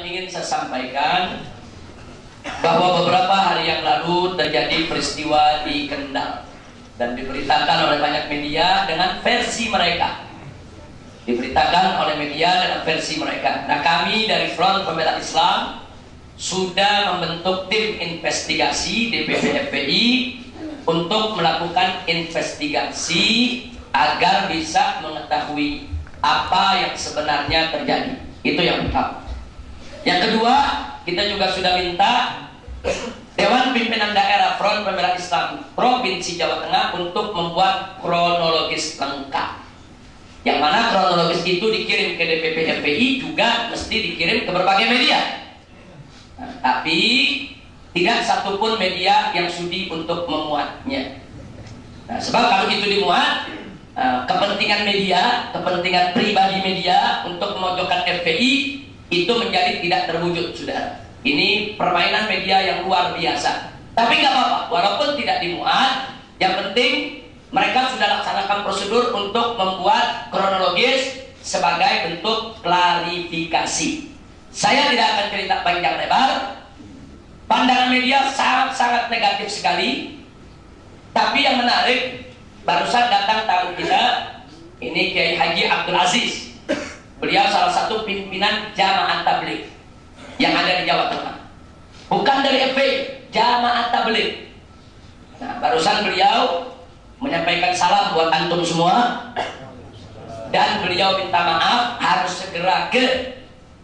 ingin saya sampaikan bahwa beberapa hari yang lalu terjadi peristiwa di Kendal dan diberitakan oleh banyak media dengan versi mereka. Diberitakan oleh media dengan versi mereka. Nah, kami dari Front Pembela Islam sudah membentuk tim investigasi DPP FPI untuk melakukan investigasi agar bisa mengetahui apa yang sebenarnya terjadi. Itu yang pertama. Yang kedua, kita juga sudah minta Dewan Pimpinan Daerah Front Pembela Islam Provinsi Jawa Tengah untuk membuat kronologis lengkap. Yang mana kronologis itu dikirim ke DPP FPI juga mesti dikirim ke berbagai media. Nah, tapi tidak satupun media yang sudi untuk memuatnya. Nah, sebab kalau itu dimuat, kepentingan media, kepentingan pribadi media untuk memojokkan FPI itu menjadi tidak terwujud, saudara. Ini permainan media yang luar biasa. Tapi nggak apa-apa, walaupun tidak dimuat, yang penting mereka sudah laksanakan prosedur untuk membuat kronologis sebagai bentuk klarifikasi. Saya tidak akan cerita panjang lebar. Pandangan media sangat-sangat negatif sekali. Tapi yang menarik, barusan datang tamu kita, ini Kiai Haji Abdul Aziz. Beliau salah satu pimpinan Jamaah Tabligh yang ada di Jawa Tengah. Bukan dari FPI, Jamaah Tabligh. Nah, barusan beliau menyampaikan salam buat antum semua. Dan beliau minta maaf harus segera ke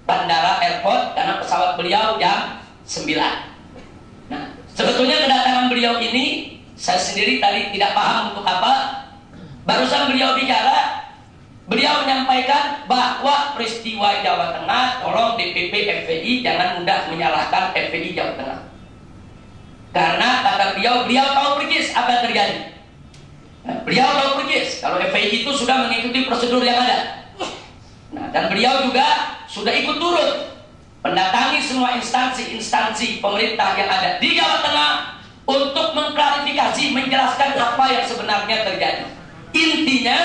bandara airport karena pesawat beliau jam 9. Nah, sebetulnya kedatangan beliau ini saya sendiri tadi tidak paham untuk apa. Barusan beliau bicara, beliau menyampaikan bahwa peristiwa Jawa Tengah, tolong DPP FPI jangan mudah menyalahkan FPI Jawa Tengah. Karena kata beliau tahu persis apa yang terjadi. Nah, beliau tahu persis kalau FPI itu sudah mengikuti prosedur yang ada. Nah, dan beliau juga sudah ikut turun mendatangi semua instansi pemerintah yang ada di Jawa Tengah untuk mengklarifikasi, menjelaskan apa yang sebenarnya terjadi. Intinya,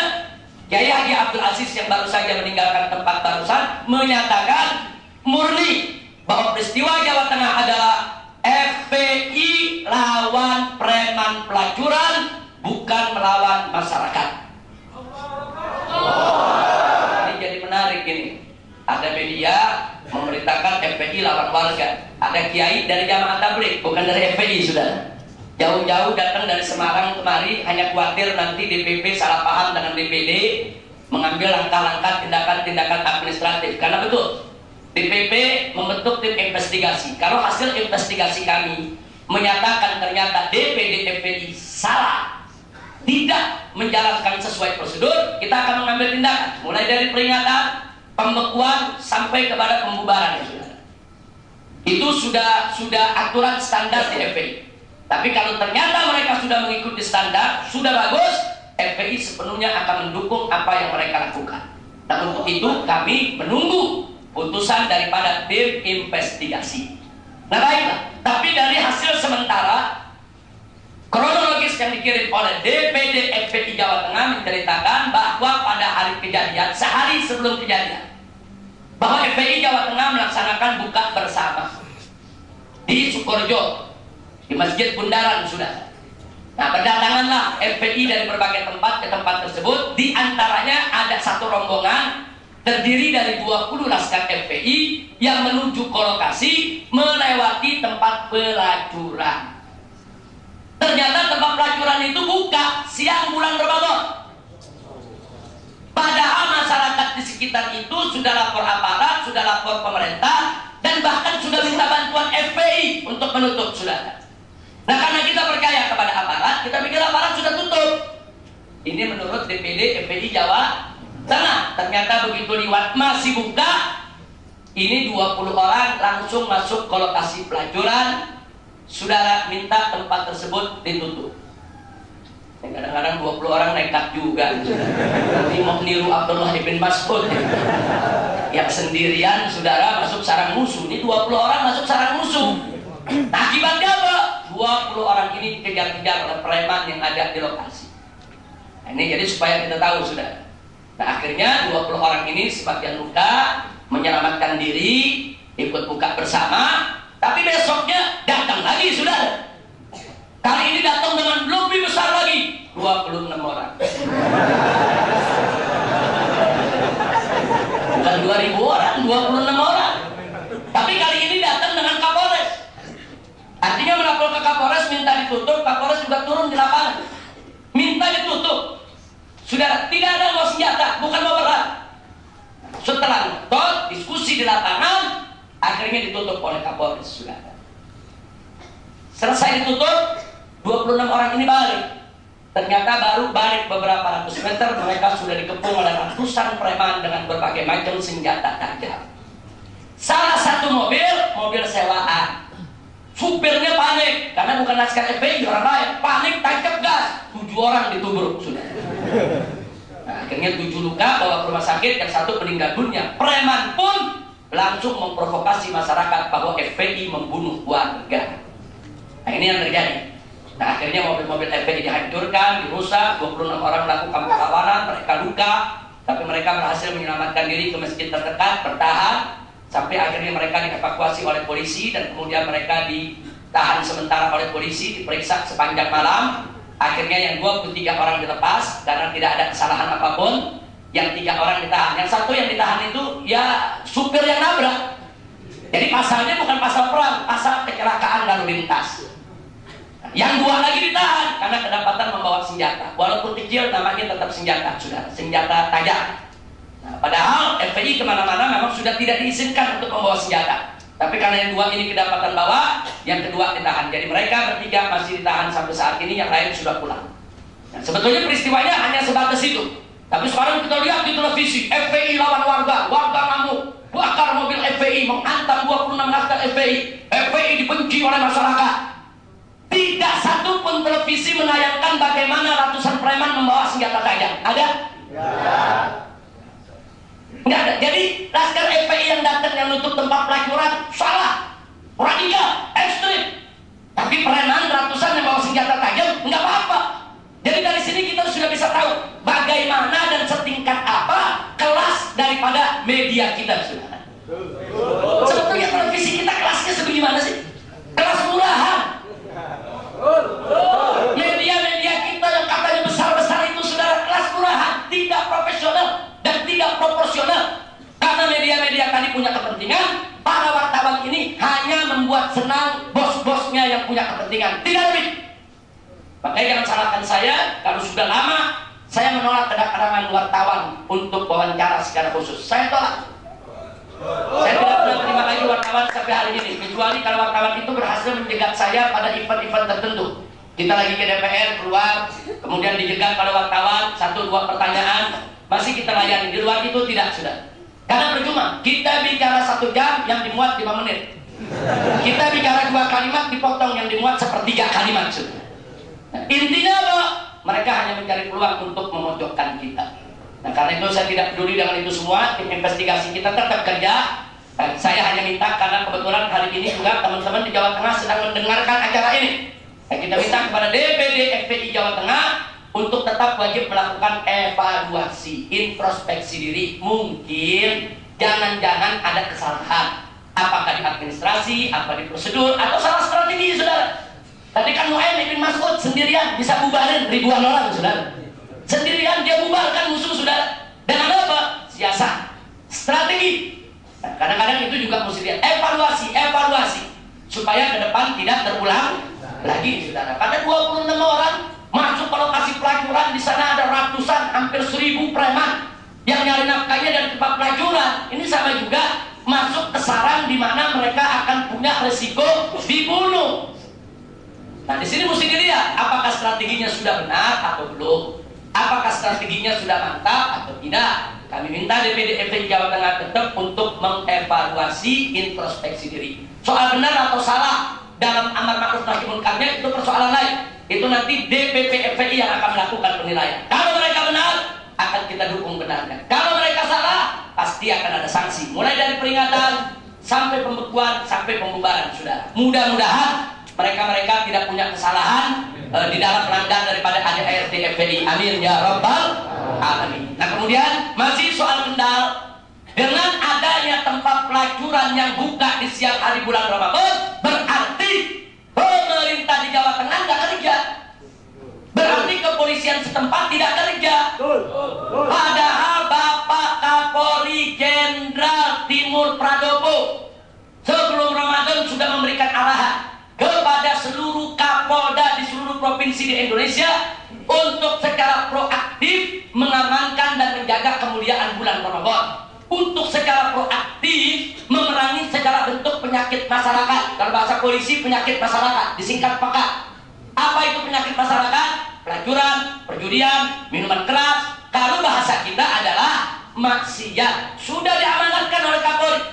Kiai Haji Abdul Aziz yang baru saja meninggalkan tempat barusan menyatakan murni bahwa peristiwa Jawa Tengah adalah FPI lawan preman pelacuran, bukan melawan masyarakat. Ini jadi menarik ini. Ada media memberitakan FPI lawan warga. Ada kiai dari Jamaah Tabligh, bukan dari FPI, saudara. Jauh-jauh datang dari Semarang kemari hanya khawatir nanti DPP salah paham dengan DPD, mengambil langkah-langkah tindakan-tindakan administratif. Karena betul, DPP membentuk tim investigasi. Kalau hasil investigasi kami menyatakan ternyata DPD FPI salah, tidak menjalankan sesuai prosedur, kita akan mengambil tindakan. Mulai dari peringatan, pembekuan, sampai kepada pembubaran. Itu sudah aturan standar di FPI. Tapi kalau ternyata mereka sudah mengikuti standar, sudah bagus, FPI sepenuhnya akan mendukung apa yang mereka lakukan. Nah, untuk itu kami menunggu putusan daripada tim investigasi. Nah, baiklah. Tapi dari hasil sementara, kronologis yang dikirim oleh DPD FPI Jawa Tengah menceritakan bahwa pada hari kejadian, sehari sebelum kejadian, bahwa FPI Jawa Tengah melaksanakan buka bersama di Sukorejo, di Masjid Bundaran, sudah. Nah, berdatanganlah FPI dari berbagai tempat ke tempat tersebut. Di antaranya ada satu rombongan terdiri dari 20 laskar FPI yang menuju ke lokasi melewati tempat pelacuran. Ternyata tempat pelacuran itu buka siang bulan Ramadan. Padahal masyarakat di sekitar itu sudah lapor aparat, sudah lapor pemerintah, dan bahkan sudah minta bantuan FPI untuk menutup, saudara. Nah, karena kita percaya kepada aparat, kita pikir aparat sudah tutup. Ini menurut DPD FPI Jawa Tengah. Ternyata begitu liwat masih buka. Ini 20 orang langsung masuk ke lokasi pelacuran. Saudara minta tempat tersebut ditutup. Kadang-kadang 20 orang nekat juga. Nanti mau niru Abdullah ibn Mas'ud yang sendirian, saudara, masuk sarang musuh. Ini 20 orang masuk sarang musuh. Nah, akibatnya apa? 20 orang ini dikejar-kejar oleh preman yang ada di lokasi. Nah, ini jadi supaya kita tahu, saudara. Nah, akhirnya 20 orang ini sebagian luka, menyelamatkan diri, ikut buka bersama, tapi besoknya datang lagi, saudara. Kali ini datang dengan lebih besar lagi, 26 orang. Bukan 2000 orang, 26 orang. Tapi kali ini datang dengan Kapolres. Artinya melapor ke Kapolres, minta ditutup. Kapolres juga turun di lapangan, minta ditutup. Saudara, tidak ada bawa senjata, bukan bawa berat. Setelah nonton, diskusi di lapangan, akhirnya ditutup oleh Kapolres, saudara. Selesai ditutup, 26 orang ini balik. Ternyata baru balik beberapa ratus meter, mereka sudah dikepung oleh ratusan preman dengan berbagai macam senjata tajam. Salah satu mobil sewaan. Supirnya panik, karena bukan laskar FPI, orang lain. Panik, tancap gas. 7 orang ditubruk, sudah. Nah, akhirnya 7 luka, bawa ke rumah sakit, yang 1 meninggal dunia. Preman pun langsung memprovokasi masyarakat bahwa FPI membunuh warga. Nah, ini yang terjadi. Nah, akhirnya mobil-mobil FPI dihancurkan, dirusak, 26 orang melakukan perlawanan, mereka luka, tapi mereka berhasil menyelamatkan diri ke masjid terdekat, bertahan, sampai akhirnya mereka dievakuasi oleh polisi, dan kemudian mereka ditahan sementara oleh polisi, diperiksa sepanjang malam. Akhirnya yang 23 orang dilepas karena tidak ada kesalahan apapun. Yang 3 orang ditahan. Yang 1 yang ditahan itu ya supir yang nabrak. Jadi pasalnya bukan pasal perang, pasal kecelakaan lalu lintas. Yang 2 lagi ditahan karena kedapatan membawa senjata. Walaupun kecil, namanya tetap senjata, saudara. Senjata tajam. Nah, padahal FPI kemana-mana memang sudah tidak diizinkan untuk membawa senjata. Tapi karena yang 2 ini kedapatan bawa, yang kedua ditahan. Jadi mereka bertiga masih ditahan sampai saat ini, yang lain sudah pulang. Nah, sebetulnya peristiwanya hanya sebatas itu. Tapi sekarang kita lihat di televisi, FPI lawan warga, warga ngamuk, bakar mobil FPI, menghantam 26 laskar FPI. FPI dibenci oleh masyarakat. Tidak satu pun televisi menayangkan bagaimana ratusan preman membawa senjata tajam. Ada? Nggak ada. Jadi laskar FPI yang datang, yang nutup tempat pelacuran, salah, radikal, ekstrim. Tapi preman ratusan yang bawa senjata tajam, nggak apa-apa. Jadi dari sini kita sudah bisa tahu bagaimana dan setingkat apa kelas daripada media kita, saudara. Sebetulnya televisi kita kelasnya sebagaimana sih? Kelas murahan. Media-media kita yang katanya besar-besar itu, saudara, kelas murahan, tidak profesional dan tidak proporsional. Karena media-media tadi punya kepentingan, para wartawan ini hanya membuat senang bos-bosnya yang punya kepentingan, tidak lebih. Makanya jangan salahkan saya kalau sudah lama saya menolak kedatangan wartawan untuk wawancara secara khusus. Saya tolak. Saya tidak pernah terima lagi wartawan sampai hari ini, kecuali kalau wartawan itu berhasil menjegat saya pada event-event tertentu. Kita lagi ke DPR, keluar, kemudian dijegat pada wartawan, 1-2 pertanyaan, masih kita layani. Di luar itu tidak, sudah. Karena percuma, kita bicara 1 jam yang dimuat 5 menit. Kita bicara 2 kalimat dipotong yang dimuat 1/3 kalimat, sudah. Nah, intinya apa? Mereka hanya mencari peluang untuk memojokkan kita. Nah, karena itu saya tidak peduli dengan itu semua. Tim investigasi kita tetap kerja. Dan saya hanya minta, karena kebetulan hari ini juga teman-teman di Jawa Tengah sedang mendengarkan acara ini. Nah, kita minta kepada DPD FPI Jawa Tengah untuk tetap wajib melakukan evaluasi, introspeksi diri. Mungkin jangan-jangan ada kesalahan, apakah di administrasi, apa di prosedur, atau salah strategi, saudara. Tadi kan Mu'ayyid bin Mas'ud sendirian bisa bubarin ribuan orang, saudara. Sendirian dia bubarkan musuh, saudara. Dengan apa? Siasat, strategi. Nah, kadang-kadang itu juga mesti lihat evaluasi supaya ke depan tidak terulang lagi, saudara. Pada 26 orang masuk ke lokasi pelacuran, di sana ada ratusan, hampir 1000 preman yang nyari nafkahnya dari tempat pelacuran. Ini sama juga masuk ke sarang di mana mereka akan punya resiko dibunuh. Nah, di sini mesti dilihat apakah strateginya sudah benar atau belum. Apakah strateginya sudah mantap atau tidak. Kami minta DPD FPI Jawa Tengah tetap untuk mengevaluasi, introspeksi diri. Soal benar atau salah dalam amar ma'ruf nahi munkarnya itu persoalan lain. Itu nanti DPP FPI yang akan melakukan penilaian. Kalau mereka benar, akan kita dukung benarnya. Kalau mereka salah, pasti akan ada sanksi. Mulai dari peringatan sampai pembekuan sampai pembubaran, saudara. Mudah-mudahan mereka tidak punya kesalahan di dalam pelanggan daripada ADART FPI. Amin ya rabbal alamin. Nah, kemudian masih soal Kendal, dengan adanya ada tempat pelacuran yang buka di siang hari bulan Ramadan, berarti pemerintah di Jawa Tengah nggak kerja. Berarti kepolisian setempat tidak kerja. Padahal Bapak Kapolri Jenderal Timur Pradopo sebelum Ramadan sudah memberikan arahan kepada seluruh Kapolda di seluruh provinsi di Indonesia untuk secara proaktif mengamankan dan menjaga kemuliaan bulan Ramadan, untuk secara proaktif memerangi segala bentuk penyakit masyarakat. Kalau bahasa polisi, penyakit masyarakat, disingkat PAKA. Apa itu penyakit masyarakat? Pelacuran, perjudian, minuman keras. Kalau bahasa kita adalah maksiat. Sudah diamanatkan oleh Kapolri.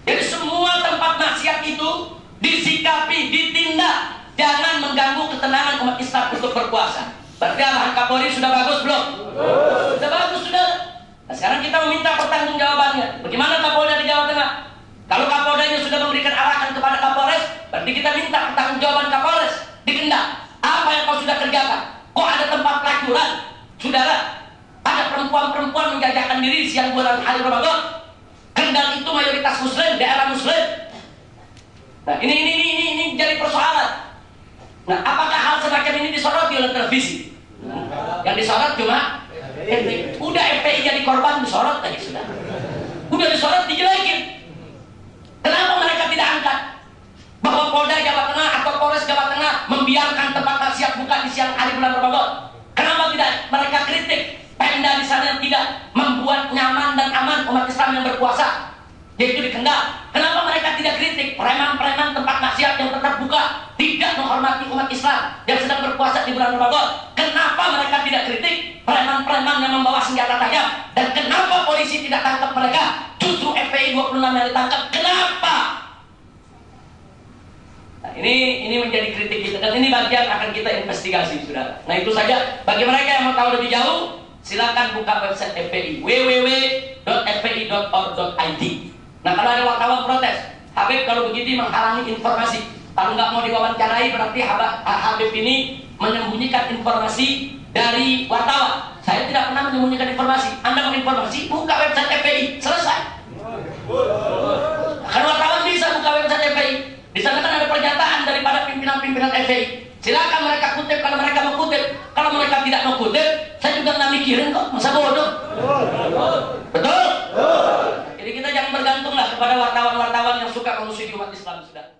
Jadi semua tempat maksiat itu disikapi, ditindak. Jangan mengganggu ketenangan umat Islam untuk berpuasa. Berarti arahan Kapolri sudah bagus belum? Sudah bagus, sudah. Nah, sekarang kita meminta pertanggungjawabannya. Bagaimana Kapolda di Jawa Tengah? Kalau Kapoldanya sudah memberikan arahan kepada Kapolres, berarti kita minta pertanggungjawaban Kapolres di Kendal. Apa yang kau sudah kerjakan? Kok ada tempat pelacuran? Saudara, ada perempuan-perempuan menjajakan diri siang bulan hari Ramadan. Kendal itu mayoritas Muslim, daerah Muslim. Nah, ini jadi persoalan. Nah, apakah hal semacam ini disoroti oleh televisi? Yang disorot cuma FPI. Udah FPI jadi korban disorot tadi sudah. Udah disorot dijelekin. Kenapa mereka tidak angkat bahwa Polda Jawa Tengah atau Polres Jawa Tengah membiarkan tempat maksiat buka di siang hari bulan Ramadan? Kenapa tidak mereka kritik Pemda di sana yang tidak membuat nyaman dan aman umat Islam yang berpuasa, yaitu di Kendal? Kenapa mereka tidak kritik preman-preman tempat maksiat yang tetap buka, tidak menghormati umat Islam yang sedang berpuasa di bulan Ramadan? Kenapa mereka tidak kritik preman-preman yang membawa senjata tajam? Dan kenapa polisi tidak tangkap mereka? Justru FPI 26 yang ditangkap. Kenapa? Nah, ini menjadi kritik kita, dan ini bagian akan kita investigasi, saudara. Nah, itu saja. Bagi mereka yang mau tahu lebih jauh, silakan buka website FPI, www.fpi.org.id. Nah, kalau ada wartawan protes, Habib kalau begitu menghalangi informasi. Kalau nggak mau diwawancarai, berarti Habib ini menyembunyikan informasi dari wartawan. Saya tidak pernah menyembunyikan informasi. Anda mau informasi, buka website FPI, selesai. Kan wartawan bisa buka website FPI. Di sana kan ada pernyataan daripada pimpinan-pimpinan FPI. Silakan mereka kutip kalau mereka mau kutip. Kalau mereka tidak mau kutip, saya juga nggak mikirin kok, masa bodoh. Betul? Jadi kita jangan bergantunglah kepada wartawan-wartawan yang suka memusuhi umat Islam, sudah.